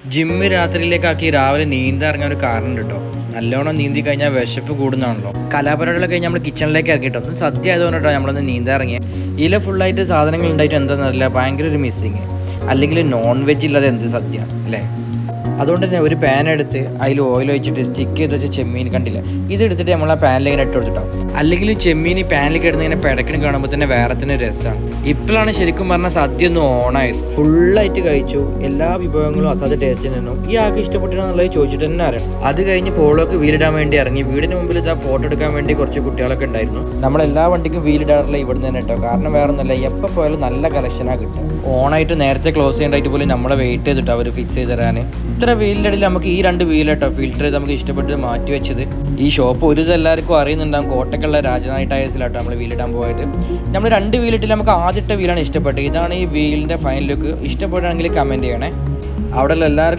Gym രാത്രിയിലേക്കാക്കി രാവിലെ നീന്തി ഇറങ്ങാൻ ഒരു കാരണം കേട്ടോ. നല്ലോണം നീന്തി കഴിഞ്ഞാൽ വിശപ്പ് കൂടുന്നതാണല്ലോ. കലാപരിപാടികൾ കഴിഞ്ഞ് നമ്മൾ കിച്ചണിലേക്ക് ഇറങ്ങിയിട്ടോ. ഒന്ന് സദ്യ ആയതുകൊണ്ടോ നമ്മളൊന്ന് നീന്തി ഇറങ്ങിയത്. ഇതിൽ ഫുള്ളായിട്ട് സാധനങ്ങൾ ഉണ്ടായിട്ട് എന്താണെന്നറിയില്ല, ഭയങ്കര ഒരു മിസ്സിങ്. അല്ലെങ്കിൽ നോൺ വെജ് ഇല്ലാതെ എന്ത് സദ്യ അല്ലേ? അതുകൊണ്ട് തന്നെ ഒരു പാൻ എടുത്ത് അതിൽ ഓയിൽ ഒഴിച്ചിട്ട് സ്റ്റിക്ക് ചെയ്ത് വെച്ച ചെമ്മീൻ കണ്ടില്ല, ഇതെടുത്തിട്ട് നമ്മൾ ആ പാനിൽ ഇങ്ങനെ ഇട്ട് കൊടുത്തിട്ടോ. അല്ലെങ്കിൽ ചെമ്മീൻ ഈ പാനിൽ കിടന്ന് ഇങ്ങനെ പിടക്കിന് കാണുമ്പോൾ തന്നെ വേറെ തന്നെ രസമാണ്. ഇപ്പോഴാണ് ശരിക്കും പറഞ്ഞാൽ സദ്യ ഒന്ന് ഓണായത്. ഫുള്ളായിട്ട് കഴിച്ചു, എല്ലാ വിഭവങ്ങളും അസാധ്യ ടേസ്റ്റ് നിന്നു. ഈ ആൾക്ക് ഇഷ്ടപ്പെട്ടിട്ടുള്ളത് ചോദിച്ചിട്ട് തന്നെ അറിയാം. അത് കഴിഞ്ഞ് പോളോക്ക് വീലിടാൻ വേണ്ടി ഇറങ്ങി. വീടിന് മുമ്പിൽ ഇതാ ഫോട്ടോ എടുക്കാൻ വേണ്ടി കുറച്ച് കുട്ടികളൊക്കെ ഉണ്ടായിരുന്നു. നമ്മളെല്ലാ വണ്ടിക്കും വീലിടാറില്ല ഇവിടുന്ന് തന്നെ കേട്ടോ. കാരണം വേറെ ഒന്നുമില്ല, എപ്പോൾ പോയാലും നല്ല കളക്ഷനാണ് കിട്ടുക. ഓണായിട്ട് നേരത്തെ ക്ലോസ് ചെയ്യേണ്ടതായിട്ട് പോലും നമ്മളെ വെയിറ്റ് ചെയ്തിട്ടോ അവർ ഫിക്സ് ചെയ്ത് തരാൻ. ഇത്ര വീലിൻ്റെ ഇടയിൽ നമുക്ക് ഈ രണ്ട് വീലിട്ടോ ഫിൽറ്റർ ചെയ്ത് നമുക്ക് ഇഷ്ടപ്പെട്ട് മാറ്റി വെച്ചത്. ഈ ഷോപ്പ് ഒരു എല്ലാവർക്കും അറിയുന്നുണ്ടാകും. കോട്ടക്കുള്ള രാജനായി ടയേഴ്സിലാട്ടോ നമ്മൾ വീലിടാൻ പോയത്. നമ്മൾ രണ്ട് വീലിട്ടിൽ നമുക്ക് ആദ്യത്തെ വീലാണ് ഇഷ്ടപ്പെട്ടത്. ഇതാണ് ഈ വീലിൻ്റെ ഫൈനൽ ലുക്ക്. ഇഷ്ടപ്പെടുകയാണെങ്കിൽ കമൻറ്റ് ചെയ്യണേ. അവിടെ എല്ലാവർക്കും